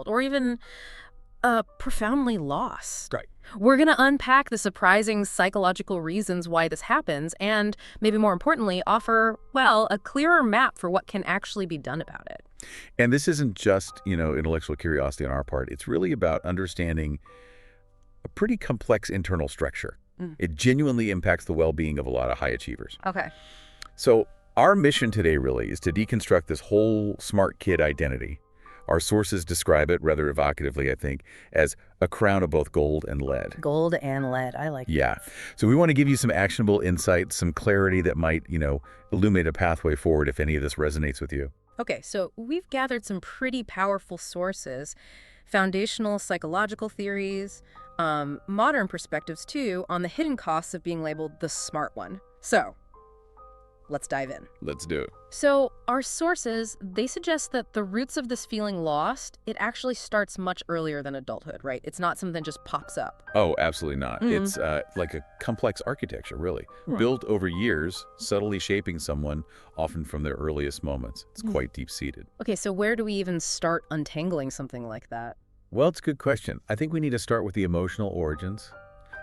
or even profoundly lost. Right. We're going to unpack the surprising psychological reasons why this happens and, maybe more importantly, offer, well, a clearer map for what can actually be done about it. And this isn't just, intellectual curiosity on our part. It's really about understanding a pretty complex internal structure. It genuinely impacts the well-being of a lot of high achievers. Okay. So our mission today really is to deconstruct this whole smart kid identity. Our sources describe it rather evocatively, I think, as a crown of both gold and lead. Gold and lead. I like Yeah. So we want to give you some actionable insights, some clarity that might, illuminate a pathway forward if any of this resonates with you. Okay, so we've gathered some pretty powerful sources, foundational psychological theories, modern perspectives too, on the hidden costs of being labeled the smart one. So, let's dive in. Let's do it. So, our sources, they suggest that the roots of this feeling lost, it actually starts much earlier than adulthood, right? It's not something that just pops up. Oh, absolutely not. It's like a complex architecture, really, built over years, subtly shaping someone, often from their earliest moments. It's quite deep-seated. Okay, so where do we even start untangling something like that? Well, it's a good question. I think we need to start with the emotional origins.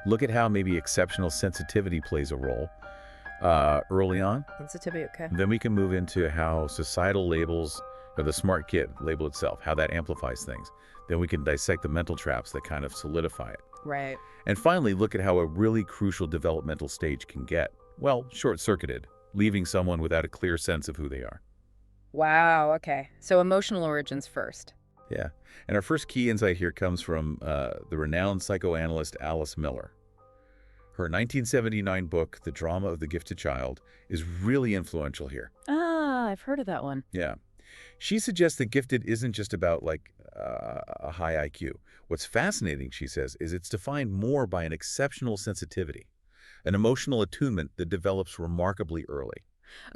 Look at how maybe exceptional sensitivity plays a role early on. Sensitivity, okay. Then we can move into how societal labels, or the smart kid label itself, how that amplifies things. Then we can dissect the mental traps that kind of solidify it. Right. And finally, look at how a really crucial developmental stage can get, well, short-circuited, leaving someone without a clear sense of who they are. Wow, okay. So emotional origins first. Yeah. And our first key insight here comes from the renowned psychoanalyst Alice Miller. Her 1979 book, The Drama of the Gifted Child, is really influential here. Ah, I've heard of that one. Yeah. She suggests that gifted isn't just about, a high IQ. What's fascinating, she says, is it's defined more by an exceptional sensitivity, an emotional attunement that develops remarkably early.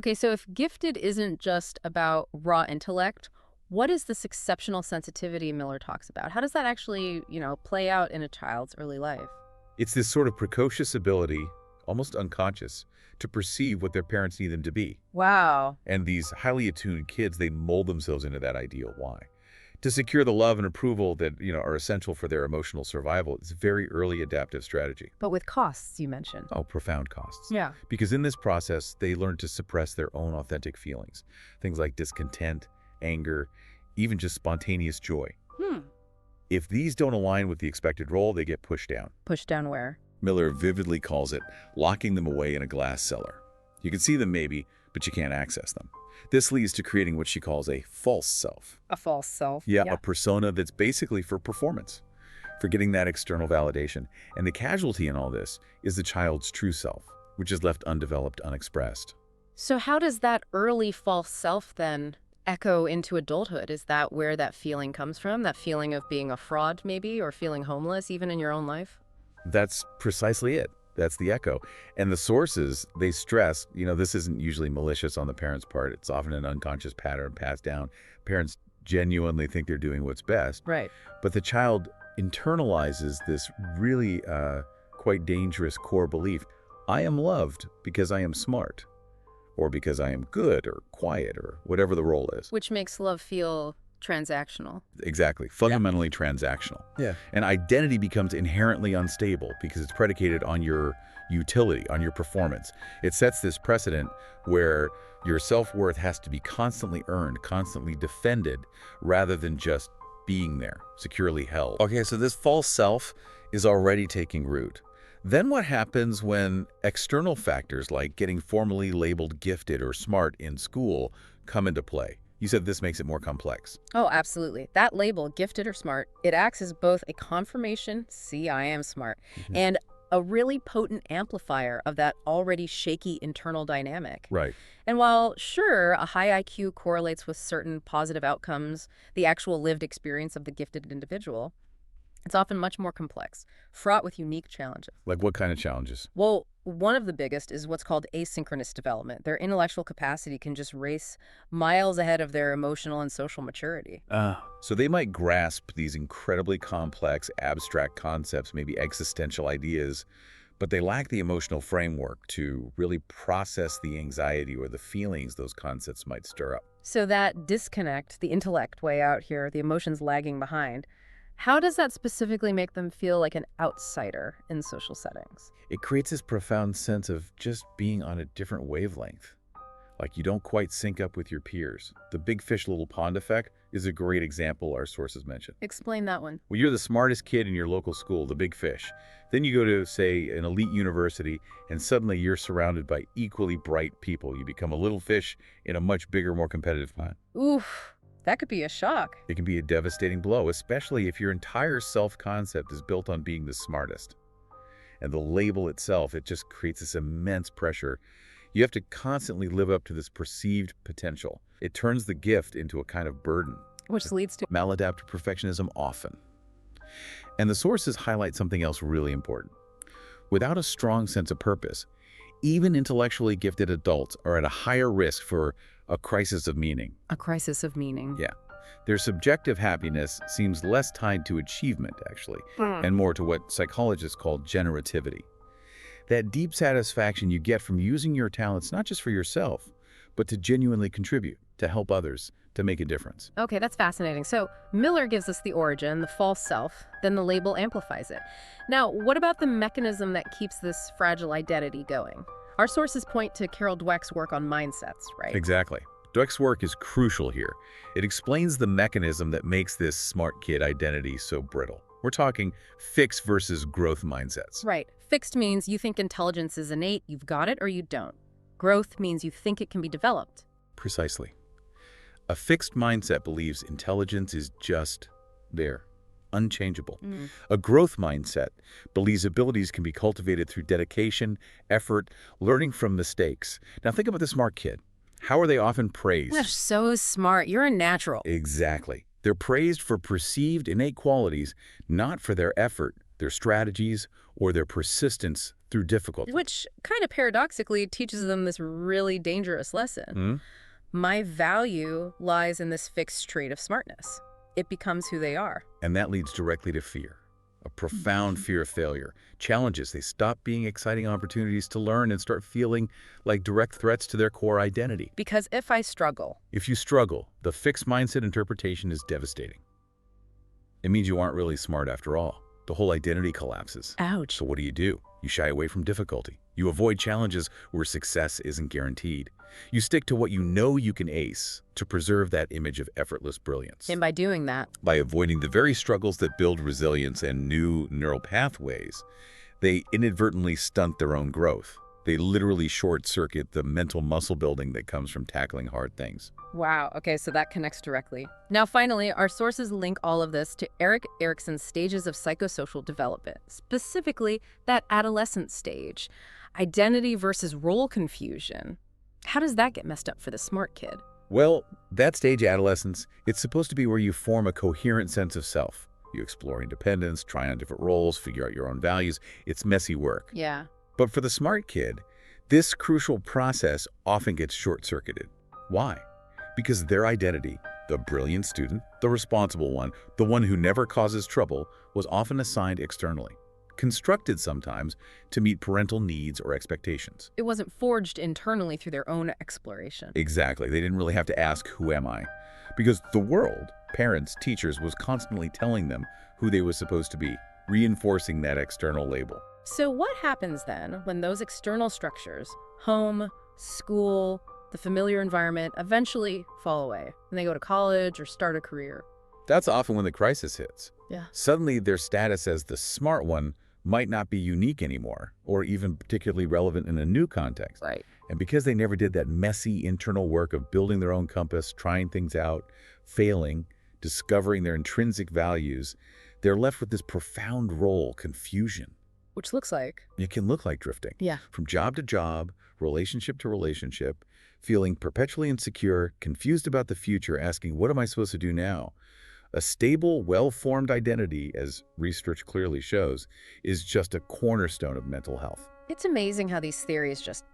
Okay, so if gifted isn't just about raw intellect, what is this exceptional sensitivity Miller talks about? How does that actually, play out in a child's early life? It's this sort of precocious ability, almost unconscious, to perceive what their parents need them to be. Wow. And these highly attuned kids, they mold themselves into that ideal. Why? To secure the love and approval that, are essential for their emotional survival. It's a very early adaptive strategy. But with costs, you mentioned. Oh, profound costs. Yeah. Because in this process, they learn to suppress their own authentic feelings. Things like discontent, anger, even just spontaneous joy. If these don't align with the expected role, they get pushed down. Pushed down where? Miller vividly calls it locking them away in a glass cellar. You can see them maybe, but you can't access them. This leads to creating what she calls a false self. A false self. Yeah, a persona that's basically for performance, for getting that external validation. And the casualty in all this is the child's true self, which is left undeveloped, unexpressed. So how does that early false self then echo into adulthood? Is that where that feeling comes from? That feeling of being a fraud maybe, or feeling homeless even in your own life? That's precisely it. That's the echo. And the sources, they stress, this isn't usually malicious on the parent's part. It's often an unconscious pattern passed down. Parents genuinely think they're doing what's best. Right. But the child internalizes this really quite dangerous core belief. I am loved because I am smart, or because I am good or quiet or whatever the role is. Which makes love feel transactional. Exactly. Fundamentally transactional. Yeah. And identity becomes inherently unstable because it's predicated on your utility, on your performance. It sets this precedent where your self-worth has to be constantly earned, constantly defended, rather than just being there, securely held. Okay, so this false self Is already taking root. Then what happens when external factors like getting formally labeled gifted or smart in school come into play? You said this makes it more complex. Oh, absolutely. That label, gifted or smart, it acts as both a confirmation, see, I am smart, and a really potent amplifier of that already shaky internal dynamic. Right. And while, sure, a high IQ correlates with certain positive outcomes, the actual lived experience of the gifted individual, it's often much more complex, fraught with unique challenges. Like what kind of challenges? Well, one of the biggest is what's called asynchronous development. Their intellectual capacity can just race miles ahead of their emotional and social maturity. So they might grasp these incredibly complex, abstract concepts, maybe existential ideas, but they lack the emotional framework to really process the anxiety or the feelings those concepts might stir up. So that disconnect, the intellect way out here, the emotions lagging behind, how does that specifically make them feel like an outsider in social settings? It creates this profound sense of just being on a different wavelength. Like you don't quite sync up with your peers. The big fish, little pond effect is a great example our sources mention. Explain that one. Well, you're the smartest kid in your local school, the big fish. Then you go to, say, an elite university, and suddenly you're surrounded by equally bright people. You become a little fish in a much bigger, more competitive pond. Oof, that could be a shock. It can be a devastating blow, especially if your entire self-concept is built on being the smartest. And the label itself, it just creates this immense pressure. You have to constantly live up to this perceived potential. It turns the gift into a kind of burden. Which leads to Maladaptive perfectionism often. And the sources highlight something else really important. Without a strong sense of purpose, even intellectually gifted adults are at a higher risk for a crisis of meaning. a crisis of meaning. Yeah. Their subjective happiness seems less tied to achievement, actually, and more to what psychologists call generativity. That deep satisfaction you get from using your talents not just for yourself, but to genuinely contribute, to help others, to make a difference. Okay, that's fascinating. So Miller gives us the origin, the false self, then the label amplifies it. Now, what about the mechanism that keeps this fragile identity going? Our sources point to Carol Dweck's work on mindsets, right? Exactly. Dweck's work is crucial here. It explains the mechanism that makes this smart kid identity so brittle. We're talking fixed versus growth mindsets. Right. Fixed means you think intelligence is innate, you've got it, or you don't. Growth means you think it can be developed. Precisely. A fixed mindset believes intelligence is just there, unchangeable. A growth mindset believes abilities can be cultivated through dedication, effort, learning from mistakes. Now think about the smart kid. How are they often praised? You're so smart. You're a natural. Exactly. They're praised for perceived innate qualities, not for their effort, their strategies, or their persistence through difficulty. Which kind of paradoxically teaches them this really dangerous lesson. My value lies in this fixed trait of smartness. It becomes who they are. And that leads directly to fear, a profound fear of failure. Challenges, they stop being exciting opportunities to learn and start feeling like direct threats to their core identity. Because if I struggle, If you struggle, the fixed mindset interpretation is devastating. It means you aren't really smart after all. The whole identity collapses. ouch. So what do? You shy away from difficulty. You avoid challenges where success isn't guaranteed. You stick to what you know you can ace to preserve that image of effortless brilliance. And by doing that, By avoiding the very struggles that build resilience and new neural pathways, they inadvertently stunt their own growth. They literally short-circuit the mental muscle building that comes from tackling hard things. wow, okay, so that connects directly. Now, finally, our sources link all of this to Erik Erikson's stages of psychosocial development, specifically that adolescent stage. Identity versus role confusion. How does that get messed up for the smart kid? Well, that stage, adolescence, it's supposed to be where you form a coherent sense of self. You explore independence, try on different roles, figure out your own values. It's messy work. Yeah. But for the smart kid, this crucial process often gets short-circuited. Why? Because their identity, the brilliant student, the responsible one, the one who never causes trouble, was often assigned externally, constructed sometimes to meet parental needs or expectations. It wasn't forged internally through their own exploration. Exactly. They didn't really have to ask, who am I? Because the world, parents, teachers, was constantly telling them who they were supposed to be, reinforcing that external label. So what happens then when those external structures, home, school, the familiar environment, eventually fall away and they go to college or start a career? That's often when the crisis hits. Yeah. Suddenly, their status as the smart one might not be unique anymore, or even particularly relevant in a new context. Right. And because they never did that messy internal work of building their own compass, trying things out, failing, discovering their intrinsic values, they're left with this profound role confusion. Which looks like. It can look like drifting. Yeah. From job to job, relationship to relationship, feeling perpetually insecure, confused about the future, asking, what am I supposed to do now? A stable, well-formed identity, as research clearly shows, is just a cornerstone of mental health. It's amazing how these theories just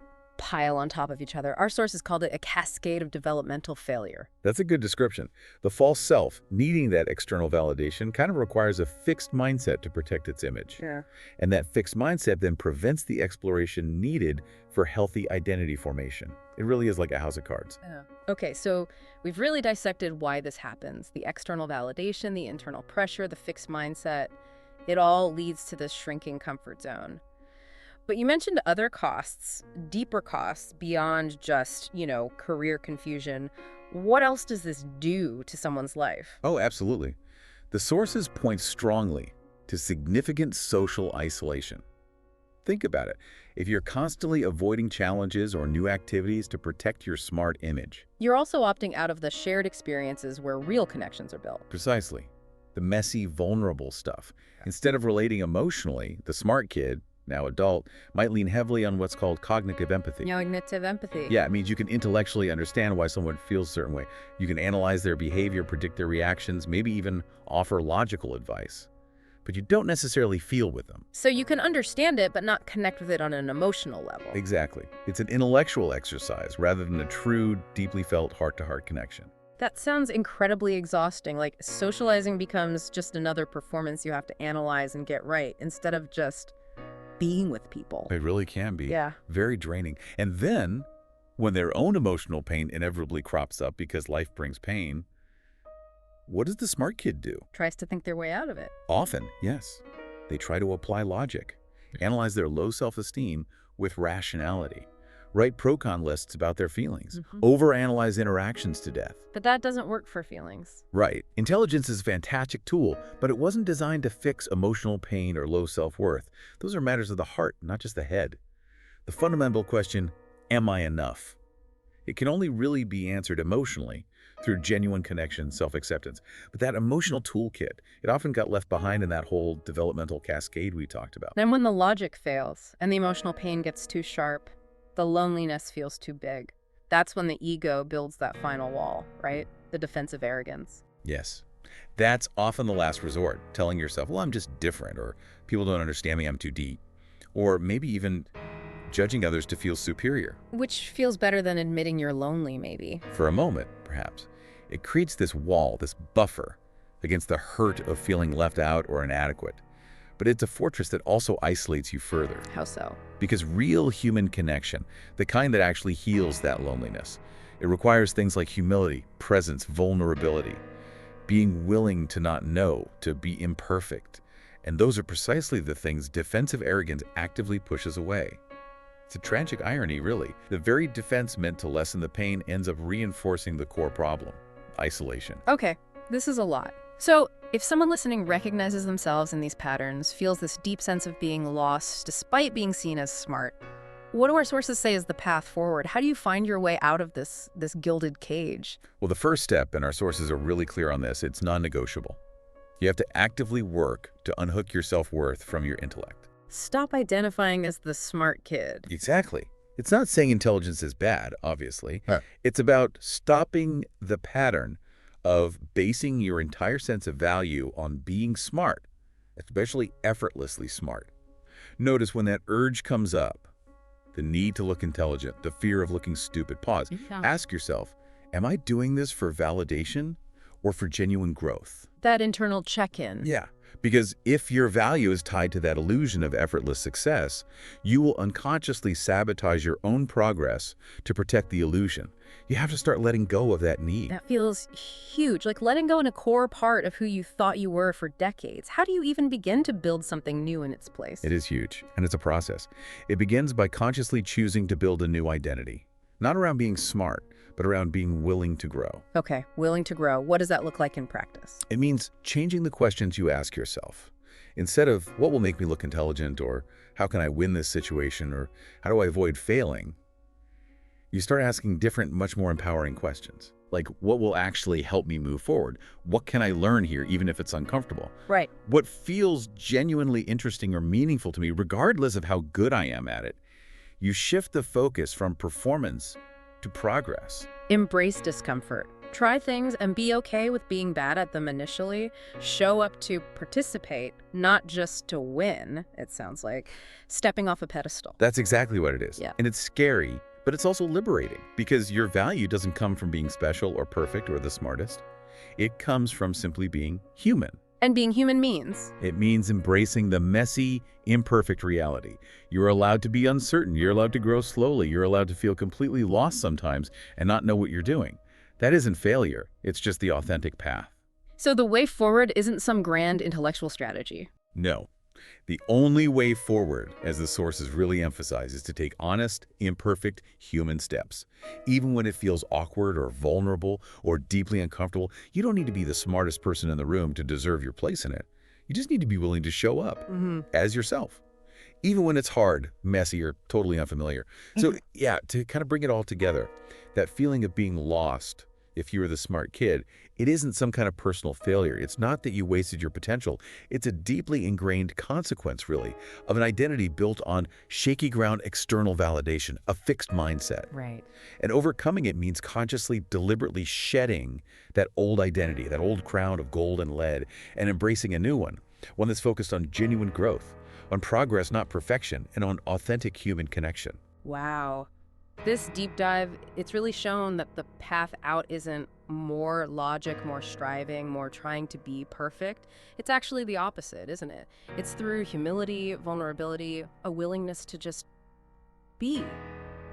pile on top of each other. Our sources called it a cascade of developmental failure. That's a good description. The false self, needing that external validation, kind of requires a fixed mindset to protect its image. Yeah. And that fixed mindset then prevents the exploration needed for healthy identity formation. It really is like a house of cards. Yeah. Okay, so we've really dissected why this happens. The external validation, the internal pressure, the fixed mindset, it all leads to this shrinking comfort zone. But you mentioned other costs, deeper costs beyond just, career confusion. What else does this do to someone's life? Oh, absolutely. The sources point strongly to significant social isolation. Think about it. If you're constantly avoiding challenges or new activities to protect your smart image. You're also opting out of the shared experiences where real connections are built. Precisely. The messy, vulnerable stuff. Instead of relating emotionally, the smart kid, now adult, might lean heavily on what's called cognitive empathy. Cognitive empathy. Yeah, it means you can intellectually understand why someone feels a certain way. You can analyze their behavior, predict their reactions, maybe even offer logical advice. But you don't necessarily feel with them. So you can understand it, but not connect with it on an emotional level. Exactly. It's an intellectual exercise rather than a true, deeply felt heart-to-heart connection. That sounds incredibly exhausting. Like socializing becomes just another performance you have to analyze and get right instead of just being with people. It really can be. Yeah. Very draining. And then, when their own emotional pain inevitably crops up because life brings pain, what does the smart kid do? Tries to think their way out of it. Often, yes. They try to apply logic, analyze their low self-esteem with rationality, write pro-con lists about their feelings, overanalyze interactions to death. But that doesn't work for feelings. Right. Intelligence is a fantastic tool, but it wasn't designed to fix emotional pain or low self-worth. Those are matters of the heart, not just the head. The fundamental question, am I enough? It can only really be answered emotionally through genuine connection, self-acceptance. But that emotional toolkit, it often got left behind in that whole developmental cascade we talked about. Then when the logic fails and the emotional pain gets too sharp, the loneliness feels too big. That's when the ego builds that final wall, right? The defensive arrogance. Yes. That's often the last resort, telling yourself, well, I'm just different, or people don't understand me, I'm too deep. Or maybe even judging others to feel superior. Which feels better than admitting you're lonely, maybe. For a moment, perhaps. It creates this wall, this buffer, against the hurt of feeling left out or inadequate. But it's a fortress that also isolates you further. How so? Because real human connection, the kind that actually heals that loneliness, it requires things like humility, presence, vulnerability, being willing to not know, to be imperfect. And those are precisely the things defensive arrogance actively pushes away. It's a tragic irony, really. The very defense meant to lessen the pain ends up reinforcing the core problem, isolation. Okay, this is a lot. So, if someone listening recognizes themselves in these patterns, feels this deep sense of being lost despite being seen as smart, what do our sources say is the path forward? How do you find your way out of this gilded cage? Well, the first step, and our sources are really clear on this, it's non-negotiable. You have to actively work to unhook your self-worth from your intellect. Stop identifying as the smart kid. Exactly. It's not saying intelligence is bad, obviously. It's about stopping the pattern of basing your entire sense of value on being smart, especially effortlessly smart. Notice when that urge comes up, the need to look intelligent, the fear of looking stupid, pause. Yeah. Ask yourself, am I doing this for validation or for genuine growth? That internal check-in. Yeah, because if your value is tied to that illusion of effortless success, you will unconsciously sabotage your own progress to protect the illusion. You have to start letting go of that need. That feels huge, like letting go in a core part of who you thought you were for decades. How do you even begin to build something new in its place? It is huge, and it's a process. It begins by consciously choosing to build a new identity, not around being smart, but around being willing to grow. Okay, willing to grow. What does that look like in practice? It means changing the questions you ask yourself. Instead of, what will make me look intelligent, or how can I win this situation, or how do I avoid failing, you start asking different, much more empowering questions. Like, what will actually help me move forward? What can I learn here, even if it's uncomfortable? Right. What feels genuinely interesting or meaningful to me, regardless of how good I am at it? You shift the focus from performance to progress. Embrace discomfort. Try things and be okay with being bad at them initially. Show up to participate, not just to win, it sounds like. Stepping off a pedestal. That's exactly what it is. Yeah. And it's scary, But it's also liberating because your value doesn't come from being special or perfect or the smartest. It comes from simply being human. And being human means. It means embracing the messy, imperfect reality. You're allowed to be uncertain. You're allowed to grow slowly. You're allowed to feel completely lost sometimes and not know what you're doing. That isn't failure. It's just the authentic path. So the way forward isn't some grand intellectual strategy. No. The only way forward, as the sources really emphasize, is to take honest, imperfect, human steps. Even when it feels awkward or vulnerable or deeply uncomfortable, you don't need to be the smartest person in the room to deserve your place in it. You just need to be willing to show up as yourself, even when it's hard, messy, or totally unfamiliar. So yeah, to kind of bring it all together, that feeling of being lost, if you were the smart kid, it isn't some kind of personal failure. It's not that you wasted your potential. It's a deeply ingrained consequence, really, of an identity built on shaky ground external validation, a fixed mindset. Right. And overcoming it means consciously, deliberately shedding that old identity, that old crown of gold and lead, and embracing a new one that's focused on genuine growth, on progress, not perfection, and on authentic human connection. Wow. This deep dive, it's really shown that the path out isn't more logic, more striving, more trying to be perfect. It's actually the opposite, isn't it? It's through humility, vulnerability, a willingness to just be.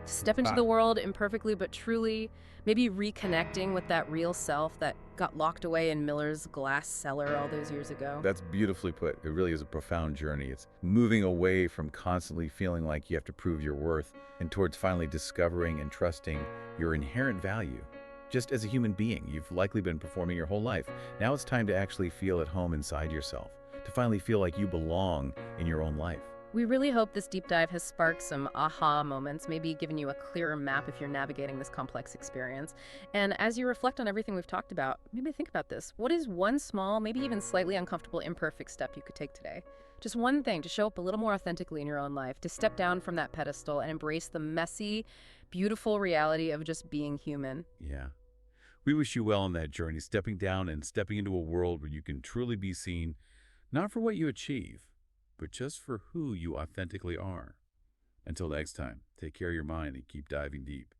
To step into the world imperfectly but truly, maybe reconnecting with that real self that got locked away in Miller's glass cellar all those years ago. That's beautifully put. It really is a profound journey. It's moving away from constantly feeling like you have to prove your worth and towards finally discovering and trusting your inherent value. Just as a human being, you've likely been performing your whole life. Now it's time to actually feel at home inside yourself, to finally feel like you belong in your own life. We really hope this deep dive has sparked some aha moments, maybe given you a clearer map if you're navigating this complex experience. And as you reflect on everything we've talked about, maybe think about this. What is one small, maybe even slightly uncomfortable, imperfect step you could take today? Just one thing to show up a little more authentically in your own life, to step down from that pedestal and embrace the messy, beautiful reality of just being human. Yeah. We wish you well on that journey, stepping down and stepping into a world where you can truly be seen, not for what you achieve, but just for who you authentically are. Until next time, take care of your mind and keep diving deep.